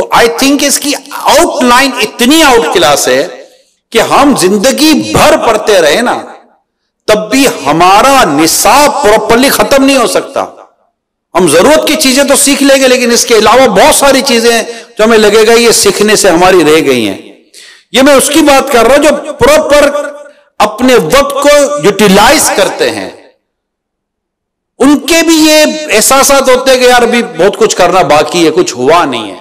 تو I think اس کی out line اتنی آؤٹ کلاس ہے کہ ہم زندگی بھر پڑھتے رہے نا تب بھی ہمارا نصاب پراپرلی ختم نہیں ہو سکتا. ہم ضرورت کی چیزیں تو سیکھ لیں گے لیکن اس کے علاوہ بہت ساری چیزیں جو ہمیں لگے گا یہ سیکھنے سے ہماری رہ گئی ہیں. یہ میں اس کی بات کر رہا ہوں جو پراپر اپنے وقت کو یوٹیلائز کرتے ہیں. ان کے بھی یہ احساسات ہوتے ہیں کہ یار ابھی بہت کچھ کرنا باقی ہے, کچھ ہوا نہیں ہے.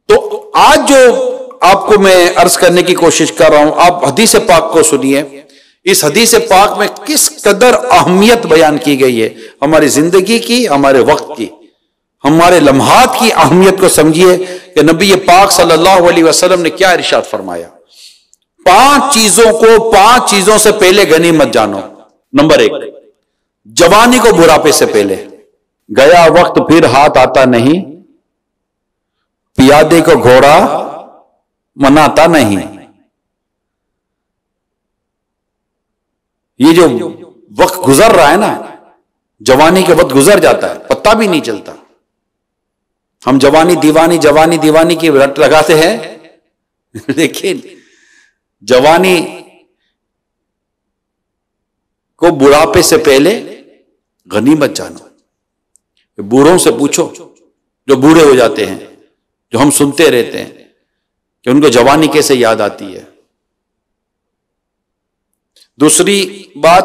تو آج جو آپ کو میں عرض کرنے کی کوشش کر رہا ہوں, آپ حدیث پاک کو سنیے. اس حدیث پاک میں کس قدر اہمیت بیان کی گئی ہے ہماری زندگی کی, ہمارے وقت کی, ہمارے لمحات کی اہمیت کو سمجھیے کہ نبی پاک صلی اللہ علیہ وسلم نے کیا ارشاد فرمایا. 5 چیزوں سے پہلے غنیمت جانو. نمبر 1, جوانی کو بڑھاپے سے پہلے. گیا وقت پھر ہاتھ آتا نہیں, پیادے کو گھوڑا مناتا نہیں. یہ جو وقت گزر رہا ہے نا, جوانی کے وقت گزر جاتا ہے, پتہ بھی نہیں چلتا. ہم جوانی دیوانی کی رٹ لگاتے ہیں لیکن جوانی کو بڑھاپے سے پہلے غنیمت جانو. بوڑھوں سے پوچھو جو بوڑھے ہو جاتے ہیں, جو ہم سنتے رہتے ہیں کہ ان کو جوانی کیسے یاد آتی ہے. دوسری بات,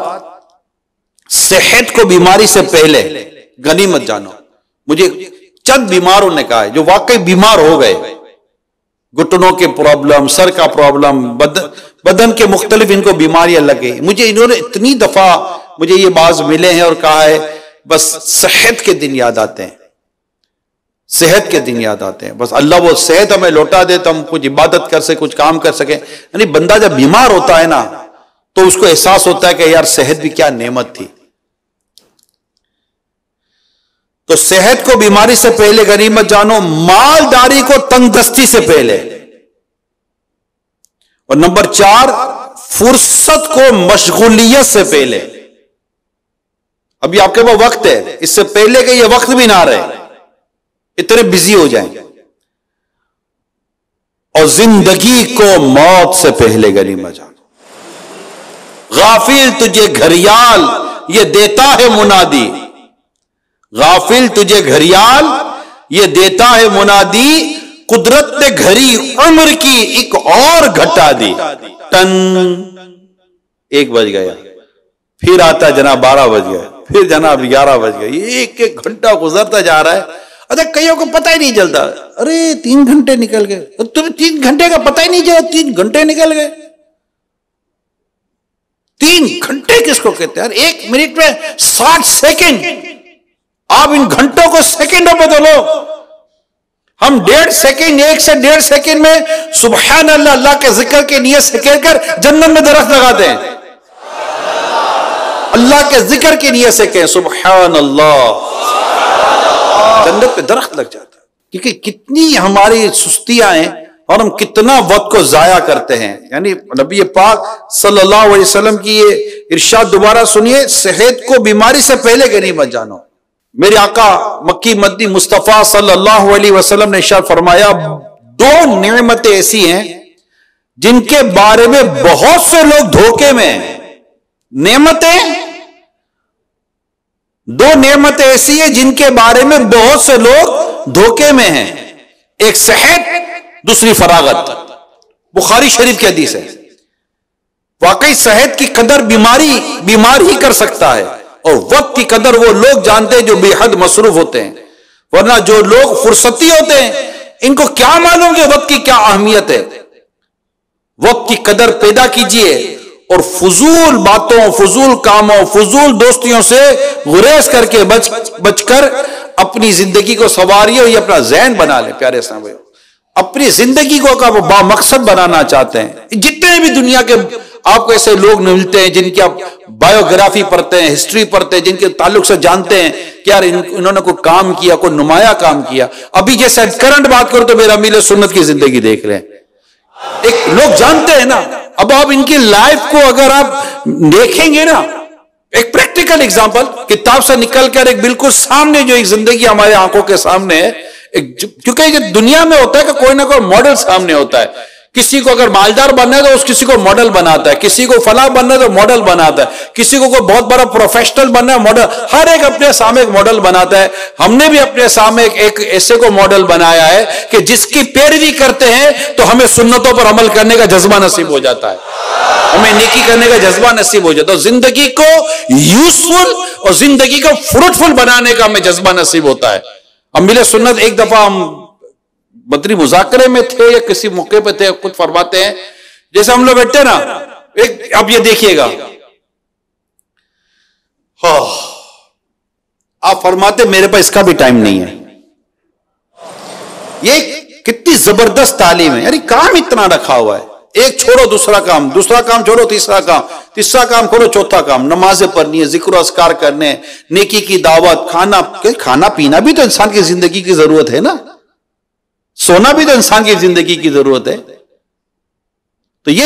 صحت کو بیماری سے پہلے غنیمت جانو. مجھے چند بیماروں نے کہا ہے جو واقعی بیمار ہو گئے, گھٹنوں کے پرابلم, سر کا پرابلم, بدن کے مختلف ان کو بیماریاں لگ گئی. مجھے انہوں نے اتنی دفعہ مجھے یہ باز ملے ہیں اور کہا ہے بس صحت کے دن یاد آتے ہیں, صحت کے دن یاد آتے ہیں. بس اللہ وہ صحت ہمیں لوٹا دے تو ہم کچھ عبادت کر سکیں, کچھ کام کر سکیں. یعنی بندہ جب بیمار ہوتا ہے نا تو اس کو احساس ہوتا ہے کہ یار صحت بھی کیا نعمت تھی. تو صحت کو بیماری سے پہلے غنیمت جانو, مالداری کو تنگ دستی سے پہلے. اور نمبر 4, فرصت کو مشغولیت سے پہلے. ابھی آپ کے پاس وقت ہے, اس سے پہلے کہ یہ وقت بھی نہ رہے, اتنے بزی ہو جائیں. اور زندگی کو موت سے پہلے غنیمت جانو. غافل تجھے گھڑیال یہ دیتا ہے منادی, غافل تجھے گھڑیال یہ دیتا ہے منادی, قدرت نے گھڑی عمر کی ایک اور گھٹا دی. ٹن 1 بج گیا, پھر آتا جناب 12 بج گیا, پھر جناب 11 بج گیا. ایک گھنٹہ گزرتا جا رہا ہے. اچھا کئیوں کو پتہ ہی نہیں چلتا, ارے 3 گھنٹے نکل گئے, تمہیں 3 گھنٹے کا پتہ ہی نہیں چلا, 3 گھنٹے نکل گئے. 3 گھنٹے کس کو کہتے ہیں؟ 1 منٹ میں 60 سیکنڈ. آپ ان گھنٹوں کو سیکنڈوں میں بدلو. ہم 1.5 سیکنڈ, 1 سے 1.5 سیکنڈ میں سبحان اللہ, اللہ کے ذکر کے نیت سے کہہ کر جنت میں درخت لگاتے ہیں. اللہ کے ذکر کی نیت سے کہیں سبحان اللہ, جنت پہ درخت لگ جاتا ہے. کیونکہ کتنی ہماری سستیاں ہیں اور ہم کتنا وقت کو ضائع کرتے ہیں. یعنی نبی پاک صلی اللہ علیہ وسلم کی یہ ارشاد دوبارہ سنیے, صحت کو بیماری سے پہلے غنیمت جانو. میرے آقا مکی مدنی مصطفیٰ صلی اللہ علیہ وسلم نے ارشاد فرمایا, 2 نعمتیں ایسی ہیں جن کے بارے میں بہت سے لوگ دھوکے میں ہیں. نعمتیں 2 نعمتیں ایسی ہیں جن کے بارے میں بہت سے لوگ دھوکے میں ہیں. ایک صحت, دوسری فراغت. بخاری شریف کی حدیث ہے. واقعی صحت کی قدر بیمار ہی کر سکتا ہے, اور وقت کی قدر وہ لوگ جانتے ہیں جو بے حد مصروف ہوتے ہیں. ورنہ جو لوگ فرصتی ہوتے ہیں ان کو کیا معلوم کہ وقت کی کیا اہمیت ہے. وقت کی قدر پیدا کیجئے اور فضول باتوں, فضول کاموں, فضول دوستیوں سے گریز کر کے بچ کر اپنی زندگی کو سنواریے اور یہ اپنا ذہن بنا لیں. پیارے اسلام بھائیو, اپنی زندگی کو با مقصد بنانا چاہتے ہیں, جتنے بھی دنیا کے آپ کو ایسے لوگ ملتے ہیں جن کی آپ بایوگرافی پڑھتے ہیں, ہسٹری پڑھتے ہیں, جن کے تعلق سے جانتے ہیں کہ یار انہوں نے کوئی کام کیا, کوئی نمایاں کام کیا. ابھی جیسے کرنٹ بات کرو تو میرا میل سنت کی زندگی دیکھ رہے ہیں, ایک لوگ جانتے ہیں نا. اب آپ ان کی لائف کو اگر آپ دیکھیں گے نا, ایک پریکٹیکل ایگزامپل کتاب سے نکل کر ایک بالکل سامنے جو ایک زندگی ہمارے آنکھوں کے سامنے ہے, کیونکہ دنیا میں ہوتا ہے کہ کوئی نہ کوئی ماڈل سامنے ہوتا ہے. کسی کو اگر مالدار بننا ہے تو اس کسی کو ماڈل بناتا ہے, کسی کو فلاں بننا ہے تو ماڈل بناتا ہے, کسی کو کوئی بہت بڑا پروفیشنل بننا ہے ماڈل. ہر ایک اپنے سامنے ایک ماڈل بناتا ہے. ہم نے بھی اپنے سامنے ایک ایسے کو ماڈل بنایا ہے کہ جس کی پیروی کرتے ہیں تو ہمیں سنتوں پر عمل کرنے کا جذبہ نصیب ہو جاتا ہے, ہمیں نیکی کرنے کا جذبہ نصیب ہو جاتا ہے. زندگی کو یوزفل اور زندگی کو فروٹفل بنانے کا ہمیں جذبہ نصیب ہوتا ہے. ہم ملے سنت ایک دفعہ ہم مدنی مذاکرے میں تھے یا کسی موقع پہ تھے, خود فرماتے ہیں جیسے ہم لوگ بیٹھتے نا, اب یہ دیکھیے گا, آپ فرماتے میرے پاس اس کا بھی ٹائم نہیں ہے. یہ کتنی زبردست تعلیم ہے, یعنی کام اتنا رکھا ہوا ہے, ایک چھوڑو دوسرا کام, دوسرا کام چھوڑو تیسرا کام, تیسرا کام چھوڑو چوتھا کام, نمازیں پڑھنی ہے, ذکر و اذکار کرنے, نیکی کی دعوت, کھانا پینا بھی تو انسان کی زندگی کی ضرورت ہے نا, سونا بھی تو انسان کی زندگی کی ضرورت ہے. تو یہ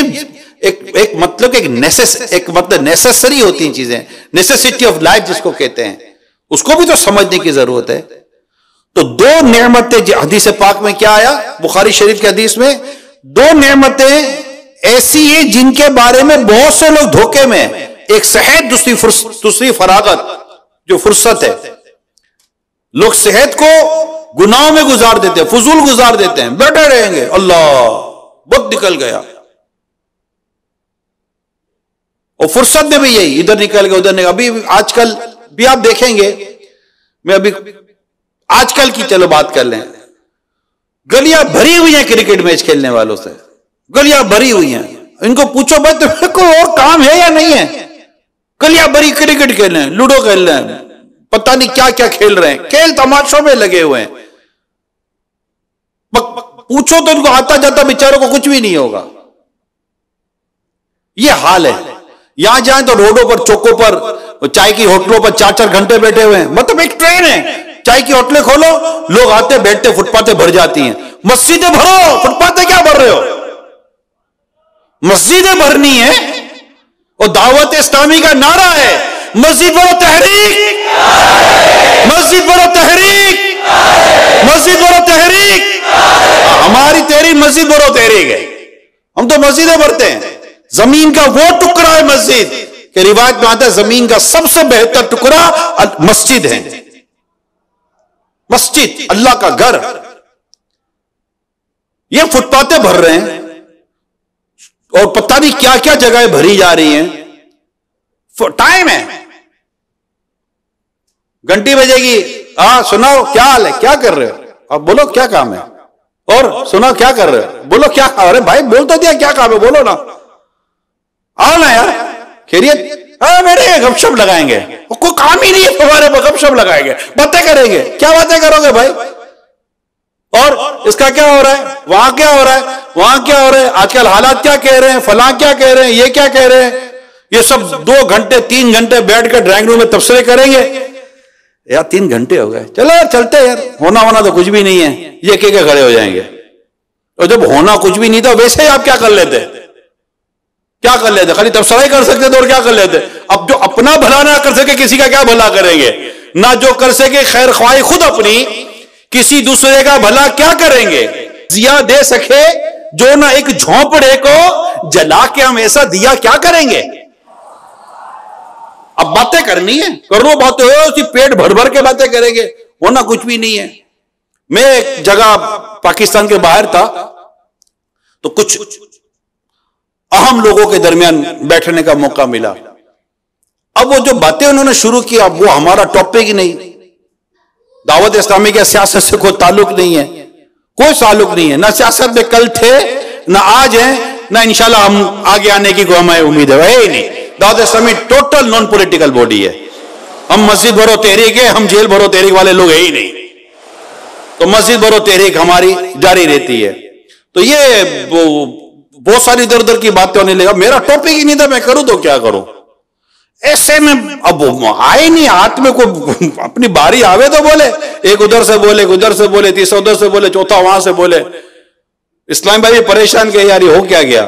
ایک مطلب نیسیسری ہوتی ہیں چیزیں, نیسیسٹی آف لائف جس کو کہتے ہیں, اس کو بھی تو سمجھنے کی ضرورت ہے. تو دو نعمتیں, حدیث پاک میں کیا آیا بخاری شریف کے حدیث میں, دو نعمتیں ایسی ہیں جن کے بارے میں بہت سے لوگ دھوکے میں, ایک صحت, دوسری فراغت جو فرصت ہے. لوگ صحت کو گناہوں میں گزار دیتے ہیں, فضول گزار دیتے ہیں, بیٹھے رہیں گے, اللہ وقت نکل گیا. اور فرصت میں بھی یہی, ادھر نکل گیا ادھر نکل. ابھی آج کل بھی آپ دیکھیں گے, میں ابھی آج کل کی چلو بات کر لیں, گلیاں بھری ہوئی ہیں کرکٹ میچ کھیلنے والوں سے, گلیاں بھری ہوئی ہیں. ان کو پوچھو بھائی تمہیں کوئی اور کام ہے یا نہیں ہے؟ گلیاں بھری, کرکٹ کھیل رہے ہیں, لوڈو کھیل رہے ہیں, پتہ نہیں کیا کیا کھیل رہے ہیں, کھیل تماشوں میں لگے ہوئے ہیں. پوچھو تو ان کو آتا جاتا بیچاروں کو کچھ بھی نہیں ہوگا. یہ حال ہے. یہاں جائیں تو روڈوں پر, چوکوں پر, چائے کی ہوٹلوں پر 4-4 گھنٹے بیٹھے ہوئے ہیں. مطلب ایک ٹرین ہے, چائے کی ہوٹلیں کھولو, لوگ آتے بیٹھتے, فٹ پاتھیں بھر جاتی ہیں. مسجدیں بھرو, فٹ پاتھیں کیا بھر رہے ہو؟ مسجدیں بھرنی ہے, اور دعوت اسلامی کا نعرہ ہے مسجد بھرو تحریک, مسجد بھرو تحریک, مسجد بھرو تحریک. ہماری تحریک مسجد بھرو تحریک ہے. ہم تو مسجدیں بھرتے ہیں. زمین کا وہ ٹکڑا ہے مسجد, کہ روایت میں آتا ہے زمین کا سب سے بہتر ٹکڑا مسجد ہے. مسجد اللہ کا گھر. یہ فٹ پاتھیں بھر رہے ہیں, اور پتہ نہیں کیا کیا جگہیں بھری جا رہی ہیں. ٹائم ہے, گھنٹی بجے گی, ہاں سناؤ کیا حال ہے, کیا کر رہے ہو, اب بولو کیا کام ہے, اور سناؤ کیا کر رہے ہو, بولو کیا. ارے بھائی بول تو دیا کیا کام ہے, بولو نا, آؤ نا یار, خیریت, میرے گپ شپ لگائیں گے, کوئی کام ہی نہیں ہے تمہارے پاس, گپ شپ لگائیں گے, باتیں کریں گے. کیا باتیں کرو گے بھائی؟ اور اس کا کیا ہو رہا ہے, وہاں کیا ہو رہا ہے, وہاں کیا ہو رہا ہے, آج کل حالات کیا کہہ رہے ہیں, فلاں کیا کہہ رہے ہیں, یہ کیا کہہ رہے ہیں. یہ سب 2 گھنٹے 3 گھنٹے بیٹھ کر ڈرائنگ روم میں تبصرے کریں گے. یار 3 گھنٹے ہو گئے, چلو یار چلتے یار, ہونا تو کچھ بھی نہیں ہے, یہ کہہ کے کھڑے ہو جائیں گے. اور جب ہونا کچھ بھی نہیں تھا, ویسے ہی آپ کیا کر لیتے, خالی تبصرہ ہی کر سکتے تھے, اور کیا کر لیتے. اب جو اپنا بھلا نہ کر سکے, کسی کا کیا بھلا کریں گے. نہ جو کر سکے خیر خواہی خود اپنی, کسی دوسرے کا بھلا کیا کریں گے. ضیا دے سکے جو نہ ایک جھونپڑے کو جلا کے ہم ایسا دیا کیا کریں گے. اب باتیں کرنی ہے, کرو باتیں, اسی پیٹ بھر بھر کے باتیں کریں گے, ہونا کچھ بھی نہیں ہے. میں ایک جگہ پاکستان کے باہر تھا, تو کچھ اہم لوگوں کے درمیان بیٹھنے کا موقع ملا. اب وہ جو باتیں انہوں نے شروع کی, اب وہ ہمارا ٹاپک ہی نہیں. دعوت اسلامی کے سیاست سے کوئی تعلق نہیں ہے, کوئی تعلق نہیں ہے. نہ سیاست میں کل تھے, نہ آج ہیں, نہ انشاءاللہ ہم آگے آنے کی کوئی ہمیں امید ہے ہی نہیں. دعوت اسلامی ٹوٹل نان پولیٹیکل باڈی ہے. ہم مسجد بھرو تحریک ہے, ہم جیل بھرو تحریک والے لوگ ہے ہی نہیں. تو مسجد بھرو تحریک ہماری جاری رہتی ہے. تو یہ بہت ساری ادھر ادھر کی باتیں ہونے لگا. میرا ٹاپک ہی نہیں تھا, میں کروں تو کیا کروں. ایسے میں اب آئے نہیں ہاتھ میں, کوئی اپنی باری آوے تو بولے, ایک ادھر سے بولے, ادھر سے بولے, تیسرا ادھر سے بولے, چوتھا وہاں سے بولے. اسلام بھائی پریشان کہ یار یہ ہو کیا گیا.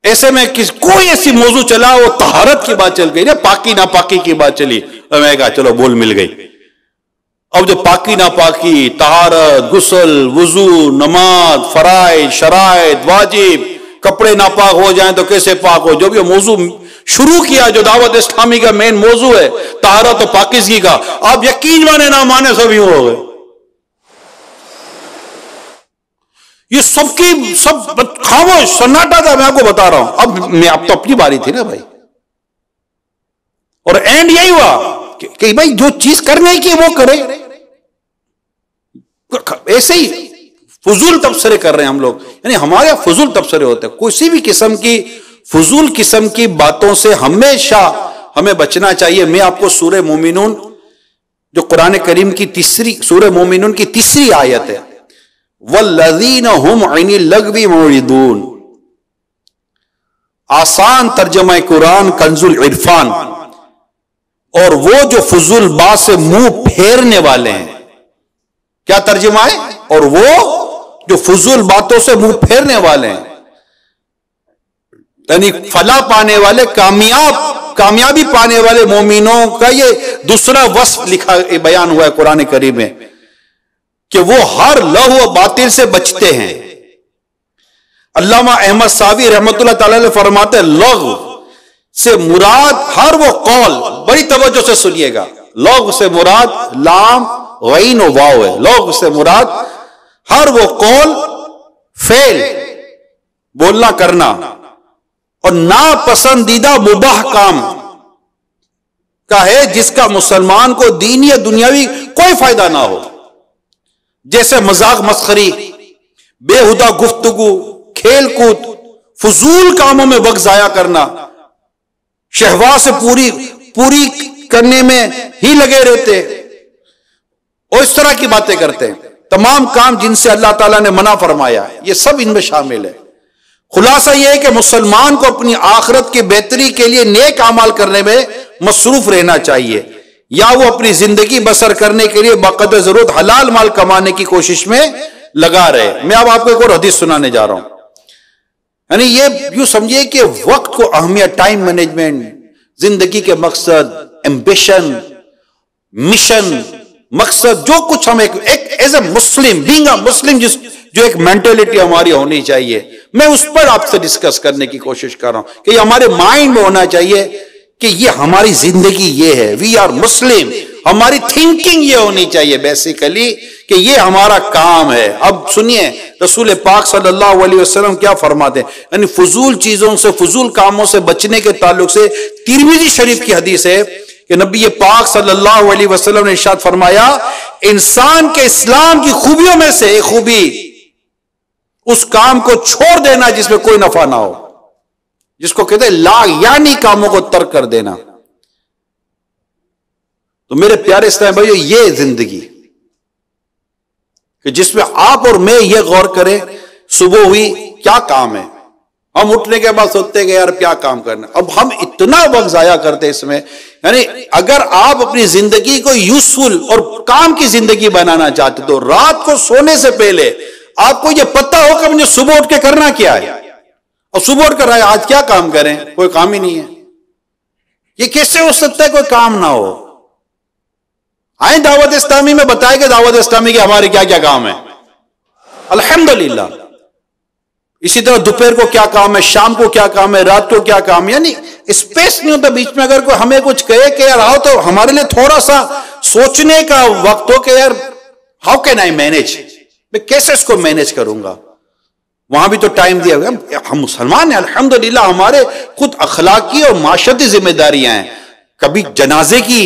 ایسے میں کوئی ایسی موضوع چلا, وہ طہارت کی بات چل گئی, پاکی ناپاکی کی بات چلی, اور میں کہا چلو بول مل گئی. اب جو پاکی ناپاکی، طہارت، غسل، وضو، نماز، فرائض، شرائط، واجب، کپڑے ناپاک ہو جائیں تو کیسے پاک ہو، جو بھی موضوع شروع کیا جو دعوت اسلامی کا مین موضوع ہے طہارت و پاکیزگی کا، آپ یقین مانے نہ مانے سب یوں ہو گئے. یہ سب کی سب خاموش سناٹا تھا. میں آپ کو بتا رہا ہوں. اب تو اپنی باری تھی نا بھائی. اور اینڈ یہی ہوا کہ بھائی جو چیز کرنے کی وہ کرے. ایسے ہی فضول تبصرے کر رہے ہیں ہم لوگ. یعنی ہمارے فضول تبصرے ہوتے ہیں. کسی بھی قسم کی فضول قسم کی باتوں سے ہمیشہ ہمیں بچنا چاہیے. میں آپ کو سورہ مومنون جو قرآن کریم کی سورہ مومنون کی تیسری آیت ہے، وَالَّذِينَ هُمْ عَنِ اللَّغْوِ مُعْرِضُونَ، آسان ترجمہ قرآن کنز العرفان. اور وہ جو فضول بات سے منہ پھیرنے والے ہیں. کیا ترجمہ ہے؟ اور وہ جو فضول باتوں سے منہ پھیرنے والے ہیں، یعنی فلاح پانے والے، کامیابی پانے والے مومنوں کا یہ دوسرا وصف بیان ہوا ہے قرآن کریم میں کہ وہ ہر لغو و باطل سے بچتے ہیں. علامہ احمد صاوی رحمت اللہ تعالی نے فرماتے ہیں لغو سے مراد ہر وہ قول، بڑی توجہ سے سنیے گا، لغو سے مراد لام غین و واو ہے. لغو سے مراد ہر وہ قول، فعل، بولنا کرنا اور ناپسندیدہ مباح کام کا ہے جس کا مسلمان کو دینی یا دنیاوی کوئی فائدہ نہ ہو. جیسے مذاق مسخری، بےہودہ گفتگو، کھیل کود، فضول کاموں میں وقت ضائع کرنا، شہوات سے پوری کرنے میں ہی لگے رہتے اور اس طرح کی باتیں کرتے ہیں. تمام کام جن سے اللہ تعالیٰ نے منع فرمایا ہے یہ سب ان میں شامل ہے. خلاصہ یہ ہے کہ مسلمان کو اپنی آخرت کی بہتری کے لیے نیک اعمال کرنے میں مصروف رہنا چاہیے، یا وہ اپنی زندگی بسر کرنے کے لیے بقدر ضرورت حلال مال کمانے کی کوشش میں لگا رہے. میں اب آپ کو ایک اور حدیث سنانے جا رہا ہوں. یعنی یہ یوں سمجھیے کہ وقت کو اہمیت، ٹائم مینجمنٹ، زندگی کے مقصد، ایمبیشن، مشن، مقصد، جو کچھ ہم ایک as a Muslim, being a مسلم، جو ایک مینٹلٹی ہماری ہونی چاہیے، میں اس پر آپ سے ڈسکس کرنے کی کوشش کر رہا ہوں کہ یہ ہمارے مائنڈ میں ہونا چاہیے کہ یہ ہماری زندگی یہ ہے، وی آر مسلم. ہماری تھنکنگ یہ ہونی چاہیے بیسیکلی کہ یہ ہمارا کام ہے. اب سنیے رسول پاک صلی اللہ علیہ وسلم کیا فرماتے ہیں. یعنی فضول چیزوں سے، فضول کاموں سے بچنے کے تعلق سے ترمذی شریف کی حدیث ہے کہ نبی پاک صلی اللہ علیہ وسلم نے ارشاد فرمایا انسان کے اسلام کی خوبیوں میں سے ایک خوبی اس کام کو چھوڑ دینا جس میں کوئی نفع نہ ہو، جس کو کہتے ہیں لا یعنی کاموں کو ترک کر دینا. تو میرے پیارے اسلام بھائیو، یہ زندگی کہ جس میں آپ اور میں یہ غور کریں صبح ہوئی کیا کام ہے. ہم اٹھنے کے بعد سوچتے ہیں کہ یار کیا کام کرنا. اب ہم اتنا وقت ضائع کرتے اس میں. یعنی اگر آپ اپنی زندگی کو یوزفل اور کام کی زندگی بنانا چاہتے تو رات کو سونے سے پہلے آپ کو یہ پتہ ہو کہ مجھے صبح اٹھ کے کرنا کیا ہے. اور صبح اٹھ کر آج کیا کام کریں، کوئی کام ہی نہیں ہے. یہ کیسے ہو سکتا ہے کوئی کام نہ ہو؟ آئیں دعوت اسلامی میں بتائے کہ دعوت اسلامی کے ہمارے کیا کیا کام ہے. الحمدللہ. اسی طرح دوپہر کو کیا کام ہے، شام کو کیا کام ہے، رات کو کیا کام ہے. یعنی اسپیس نہیں ہوتا بیچ میں. اگر کوئی ہمیں کچھ کہے کہ یار آؤ تو ہمارے لیے تھوڑا سا سوچنے کا وقت ہو کہ یار ہاؤ کین آئی مینج، میں کیسے اس کو مینج کروں گا. وہاں بھی تو ٹائم دیا گیا. ہم مسلمان ہیں الحمدللہ، ہمارے خود اخلاقی اور معاشرتی ذمہ داریاں ہیں. کبھی جنازے کی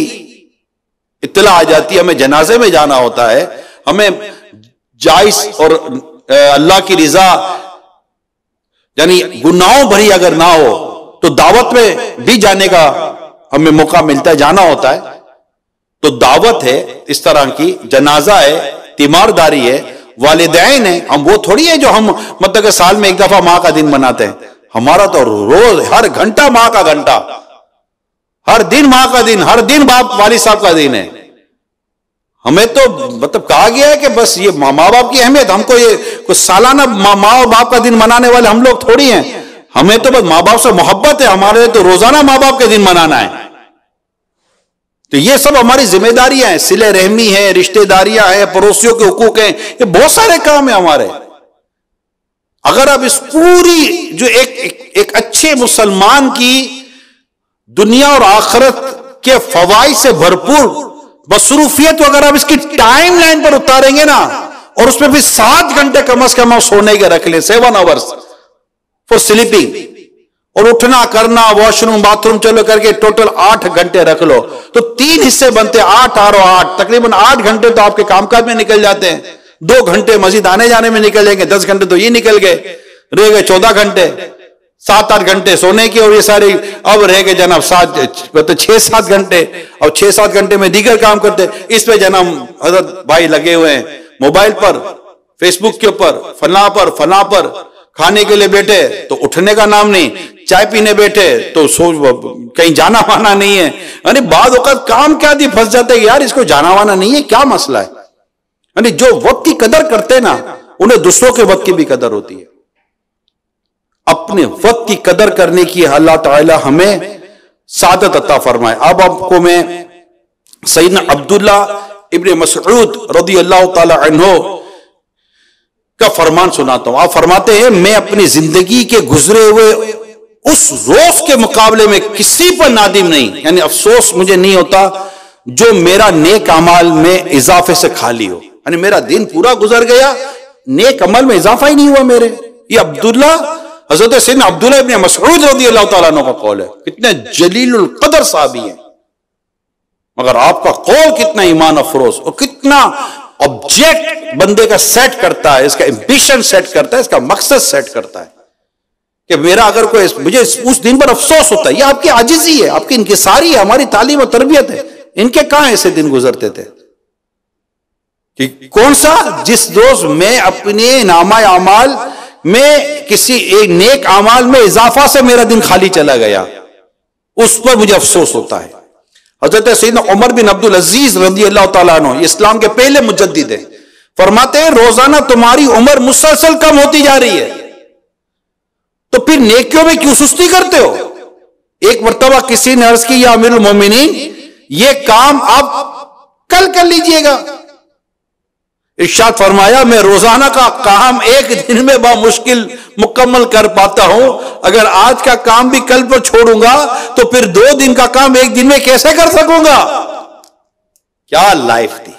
اطلاع آ جاتی ہے، ہمیں جنازے میں جانا ہوتا ہے، ہمیں جائز اور اللہ کی رضا یعنی گناہوں بھری اگر نہ ہو تو دعوت میں بھی جانے کا ہمیں موقع ملتا ہے، جانا ہوتا ہے. تو دعوت ہے اس طرح کی، جنازہ ہے، تیمارداری ہے، والدین ہیں. ہم وہ تھوڑی ہے جو ہم مطلب کہ سال میں ایک دفعہ ماں کا دن مناتے ہیں. ہمارا تو روز ہر گھنٹہ ماں کا گھنٹہ، ہر دن ماں کا دن، ہر دن باپ والد صاحب کا دن ہے. ہمیں تو مطلب کہا گیا ہے کہ بس یہ ماں باپ کی اہمیت، ہم کو یہ کچھ سالانہ ماں اور باپ کا دن منانے والے ہم لوگ تھوڑی ہیں. ہمیں تو بس ماں باپ سے محبت ہے، ہمارے تو روزانہ ماں باپ کے دن منانا ہے. تو یہ سب ہماری ذمہ داریاں ہیں، صلہ رحمی ہے، رشتہ داریاں ہیں، پڑوسیوں کے حقوق ہیں، یہ بہت سارے کام ہیں ہمارے. اگر آپ اس پوری جو ایک اچھے مسلمان کی دنیا اور آخرت کے فوائد سے بھرپور مصروفیت، اگر آپ اس کی ٹائم لائن پر اتاریں گے نا، اور اس میں بھی 7 گھنٹے کم از کم سونے کے رکھ لیں، 7 hours فور سلیپنگ، اور اٹھنا کرنا واش روم باتھ روم چلو کر کے ٹوٹل 8 گھنٹے رکھ لو، تو 3 حصے بنتے، 8 اور 8، تقریباً 8 گھنٹے تو آپ کے کام کاج میں نکل جاتے ہیں. 2 گھنٹے مزید آنے جانے میں نکل جائیں گے، 10 گھنٹے تو یہ نکل گئے، رہ گئے 14 گھنٹے. 7-8 گھنٹے سونے کی، اور یہ سارے اب رہ گئے جناب 6-7 گھنٹے، اور 6-7 گھنٹے میں دیگر کام کرتے. اس پہ جناب حضرت بھائی لگے ہوئے ہیں موبائل پر، فیس بک کے اوپر، فلاں پر. کھانے کے لیے بیٹھے تو اٹھنے کا نام نہیں، چائے پینے بیٹھے تو کہیں جانا وانا نہیں ہے. یعنی بعض اوقات کام کیا دی پھنس جاتے ہیں، یار اس کو جانا وانا نہیں ہے، کیا مسئلہ ہے. یعنی جو وقت کی قدر کرتے نا، انہیں دوسروں کے وقت کی بھی قدر ہوتی ہے. اپنے وقت کی قدر کرنے کی اللہ تعالی ہمیں سعادت عطا فرمائے. اب آپ کو میں سیدنا عبداللہ ابن مسعود رضی اللہ تعالی عنہ کا فرمان سناتا ہوں. آپ فرماتے ہیں، میں اپنی زندگی کے گزرے ہوئے اس روز کے مقابلے میں کسی پر نادم نہیں، یعنی افسوس مجھے نہیں ہوتا جو میرا نیک اعمال میں اضافے سے خالی ہو. یعنی میرا دن پورا گزر گیا، نیک عمل میں اضافہ ہی نہیں ہوا میرے. یہ عبداللہ حضرت سیدنا عبداللہ ابن مسعود رضی اللہ تعالیٰ عنہ کا قول ہے. کتنے جلیل القدر صحابی ہیں، مگر آپ کا قول کتنا ایمان افروز اور کتنا آبجیکٹ بندے کا سیٹ کرتا ہے، اس کا امبیشن سیٹ کرتا ہے، اس کا مقصد سیٹ کرتا ہے کہ میرا اگر کوئی مجھے اس دن پر افسوس ہوتا ہے. یہ آپ کی عاجزی ہے، آپ کی انکساری ہے، ہماری تعلیم و تربیت ہے. ان کے کہاں ایسے دن گزرتے تھے کہ کون سا جس روز میں اپنے نامہ اعمال میں کسی ایک نیک اعمال میں اضافہ سے میرا دن خالی چلا گیا، اس پر مجھے افسوس ہوتا ہے. حضرت سیدنا عمر بن عبد العزیز رضی اللہ تعالیٰ عنہ، اسلام کے پہلے مجدد ہیں، فرماتے ہیں روزانہ تمہاری عمر مسلسل کم ہوتی جا رہی ہے، تو پھر نیکیوں میں کیوں سستی کرتے ہو؟ ایک مرتبہ کسی نے عرض کی، یا امیر المومنین یہ کام آپ کل کر لیجئے گا. ارشاد فرمایا، میں روزانہ کا کام ایک دن میں بمشکل مکمل کر پاتا ہوں، اگر آج کا کام بھی کل پر چھوڑوں گا تو پھر 2 دن کا کام ایک دن میں کیسے کر سکوں گا؟ کیا لائف دی،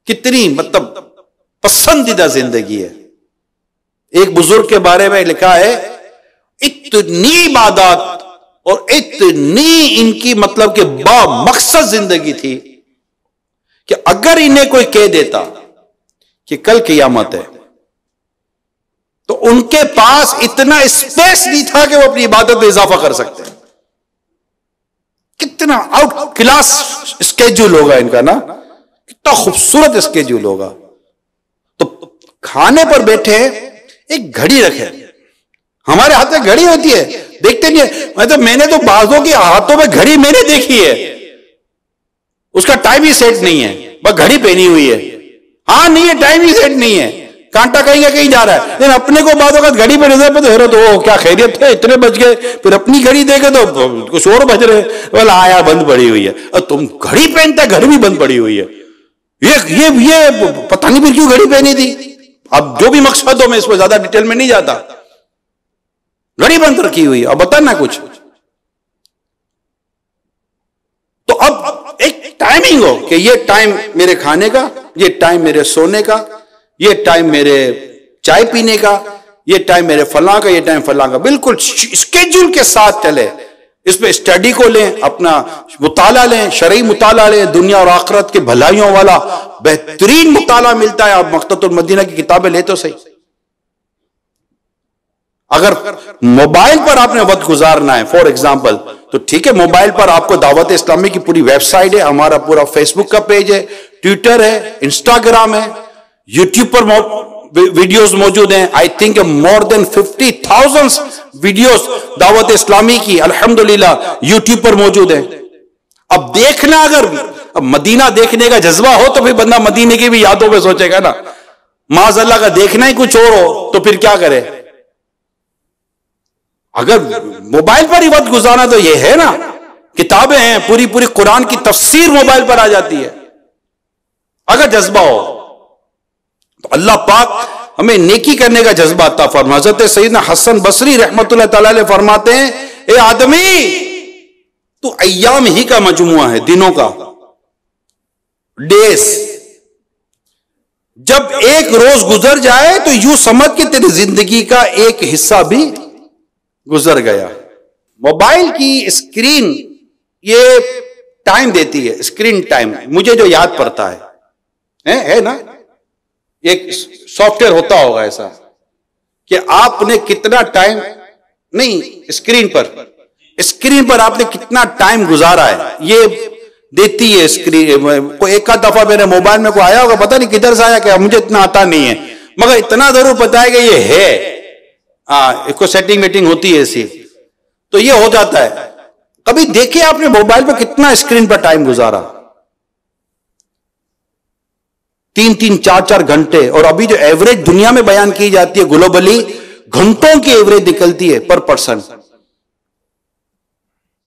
کتنی پسندیدہ زندگی ہے. ایک بزرگ کے بارے میں لکھا ہے، اتنی عبادات اور اتنی ان کی کہ با مقصد زندگی تھی کہ اگر انہیں کوئی کہہ دیتا کہ کل قیامت ہے تو ان کے پاس اتنا اسپیس نہیں تھا کہ وہ اپنی عبادت میں اضافہ کر سکتے ہیں. کتنا آؤٹ کلاس اسکیڈول ہوگا ان کا نا، کتنا خوبصورت اسکیڈول ہوگا. تو کھانے پر بیٹھے ایک گھڑی رکھے، ہمارے ہاتھ میں گھڑی ہوتی ہے دیکھتے نہیں، میں نے تو بعضوں کے ہاتھوں میں گھڑی میں نے دیکھی ہے، اس کا ٹائم ہی سیٹ نہیں ہے، بس گھڑی پہنی ہوئی ہے. ہاں نہیں ہے، ٹائم ہی سیٹ نہیں ہے، کانٹا کہیں جا رہا ہے. لیکن اپنے کو بعد وقت گھڑی پہ نظر پہ تو حیرت ہو، کیا خیریت ہے اتنے بج گئے، پھر اپنی گھڑی دیکھے تو کچھ اور بج رہے، بولا آیا بند پڑی ہوئی ہے. اور تم گھڑی پہنتا ہے، گھڑی بھی بند پڑی ہوئی ہے، یہ پتہ نہیں پھر کیوں گھڑی پہنی تھی. اب جو بھی مقصد ہو، میں اس میں زیادہ ڈیٹیل میں نہیں جاتا. گھڑی بند رکھی ہوئی ہے، اب بتانا کچھ. تو اب ایک ٹائمنگ ہو کہ یہ ٹائم میرے کھانے کا، یہ ٹائم میرے سونے کا، یہ ٹائم میرے چائے پینے کا، یہ ٹائم میرے فلاں کا، یہ ٹائم فلاں کا، بالکل اسکیڈول کے ساتھ چلے. اس پہ اسٹڈی کو لیں، اپنا مطالعہ لیں، شرعی مطالعہ لیں، دنیا اور آخرت کے بھلائیوں والا بہترین مطالعہ ملتا ہے. آپ مقتۃ المدینہ کی کتابیں لے تو صحیح. اگر موبائل پر آپ نے وقت گزارنا ہے فور ایگزامپل، تو ٹھیک ہے، موبائل پر آپ کو دعوت اسلامی کی پوری ویب سائٹ ہے، ہمارا پورا فیس بک کا پیج ہے، ٹویٹر ہے، انسٹاگرام ہے، یوٹیوب پر ویڈیوز موجود ہیں. I think more then 50,000 videos دعوت اسلامی کی الحمدللہ یوٹیوب پر موجود ہیں. اب دیکھنا، اگر مدینہ دیکھنے کا جذبہ ہو تو پھر بندہ مدینے کی بھی یادوں پہ سوچے گا نا. معاذ اللہ کا دیکھنا ہی کچھ اور ہو تو پھر کیا کرے. اگر موبائل پر ہی وقت گزارنا تو یہ ہے نا، کتابیں ہیں، پوری پوری قرآن کی تفسیر موبائل پر آ جاتی ہے. اگر جذبہ ہو تو اللہ پاک ہمیں نیکی کرنے کا جذبہ عطا فرما. حضرت سیدنا حسن بصری رحمت اللہ تعالی علیہ فرماتے ہیں، اے آدمی تو ایام ہی کا مجموعہ ہے، دنوں کا، ڈیز. جب ایک روز گزر جائے تو یوں سمجھ کہ تیری زندگی کا ایک حصہ بھی گزر گیا. موبائل کی اسکرین یہ ٹائم دیتی ہے، اسکرین ٹائم. مجھے جو یاد پڑتا ہے نا، ایک سافٹ ویئر ہوتا ہوگا ایسا کہ آپ نے کتنا ٹائم، نہیں اسکرین پر آپ نے کتنا ٹائم گزارا ہے، یہ دیتی ہے اسکرین. کوئی ایک آدھ دفعہ میرے موبائل میں کوئی آیا ہوگا، پتہ نہیں کدھر سے آیا، کہ مجھے اتنا آتا نہیں ہے، مگر اتنا ضرور پتا ہے کہ یہ ہے. اس کو سیٹنگ میٹنگ ہوتی ہے ایسی، تو یہ ہو جاتا ہے. کبھی دیکھیں آپ نے موبائل پہ کتنا اسکرین پر ٹائم گزارا، 3-3 4-4 گھنٹے. اور ابھی جو ایوریج دنیا میں بیان کی جاتی ہے گلوبلی، گھنٹوں کی ایوریج نکلتی ہے پر پرسن.